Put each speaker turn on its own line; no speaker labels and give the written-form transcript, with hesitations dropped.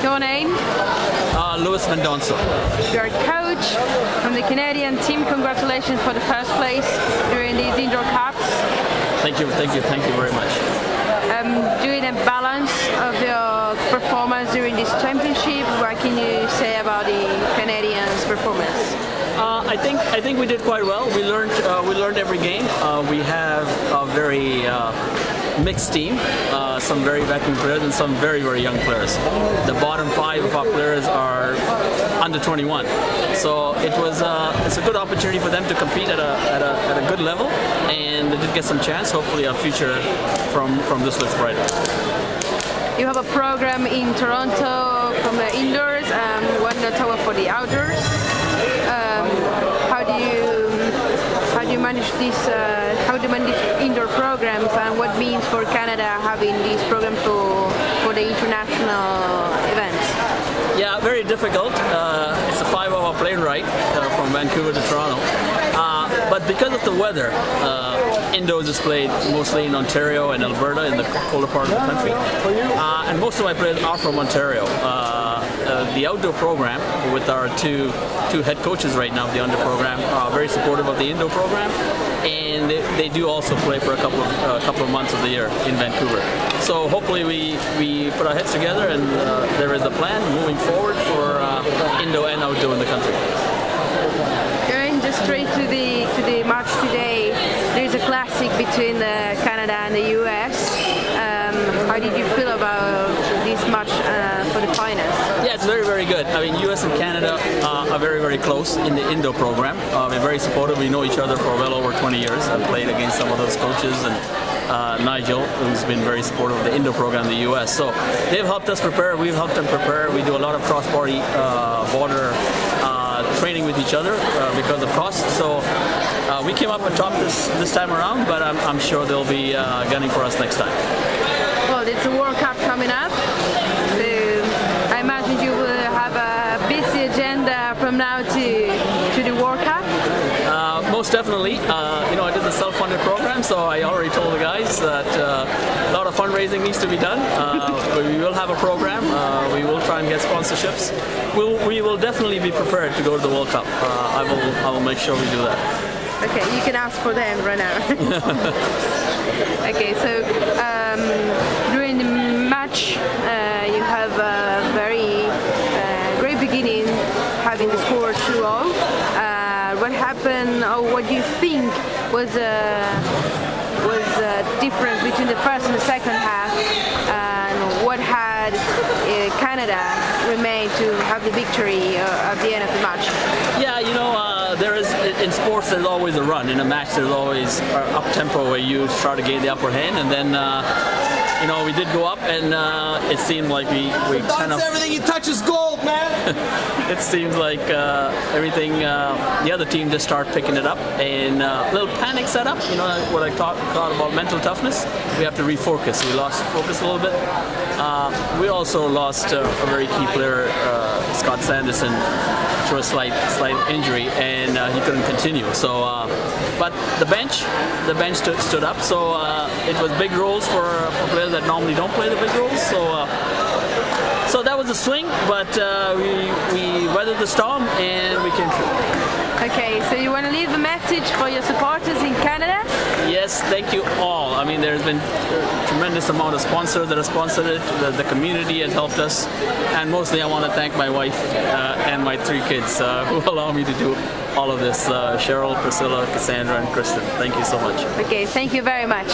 Your name?
MENDONCA.
You're a coach from the Canadian team. Congratulations for the first place during these indoor cups.
Thank you very much.
Doing a balance of your performance during this championship, what can you say about the Canadians' performance?
I think we did quite well. We learned every game. We have a very mixed team. Some very veteran players and some very young players. The bottom 5 of our players are under 21. So it's a good opportunity for them to compete at a good level, and they did get some chance. Hopefully, our future from this looks brighter.
You have a program in Toronto from the indoors and one in Ottawa for the outdoors. How do you manage this? How do you manage indoor programs, and what means for Canada having these programs for the international events?
Yeah, very difficult. It's a 5-hour plane ride from Vancouver to Toronto. But because of the weather, indoors is played mostly in Ontario and Alberta, in the colder part of the country. And most of my players are from Ontario. The outdoor program, with our two head coaches right now of the outdoor program, are very supportive of the indoor program, and they do also play for a couple of months of the year in Vancouver. So hopefully we put our heads together, and there is a plan moving forward for indoor and outdoor in the country.
Going just straight to the match today, there's a classic between Canada and the US. How did you feel about this match for the finals?
Yeah, it's very good. I mean, US and Canada are very close in the indoor program. We're very supportive. We know each other for well over 20 years. I've played against some of those coaches, and Nigel, who's been very supportive of the indoor program in the US. So they've helped us prepare. We've helped them prepare. We do a lot of cross-border training with each other because of cost. So we came up on top this time around, but I'm sure they'll be gunning for us next time.
Well, it's a World Cup coming up, so I imagine you will have a busy agenda from now to the World Cup.
Most definitely. It is a self-funded program, so I already told the guys that a lot of fundraising needs to be done. We will have a program. We will try and get sponsorships. We will definitely be prepared to go to the World Cup. I will make sure we do that.
Okay, you can ask for them right now. Okay, so during the match, you have a very great beginning, having the score 2-0. What happened, or what do you think was the difference between the first and the second half, and what had Canada remained to have the victory at the end of the match?
Yeah, there is, in sports there's always a run. In a match there's always up tempo where you try to gain the upper hand, and then we did go up, and it seemed like we kind of...
Everything you touch is gold, man!
It seems like everything, the other team just started picking it up, and a little panic set up, what I thought about mental toughness. We have to refocus. We lost focus a little bit. We also lost a very key player, Scott Sanderson, to a slight injury, and he couldn't continue. So, but the bench stood up. So it was big roles for players that normally don't play the big roles. So that was a swing, but we weathered the storm and we came through.
Okay, so you want to leave a message for your supporters in Canada?
Yes, thank you all. I mean, there's been a tremendous amount of sponsors that have sponsored it. The community has helped us, and mostly I want to thank my wife and my 3 kids who allow me to do all of this. Cheryl, Priscilla, Cassandra, and Kristen. Thank you so much.
Okay, thank you very much.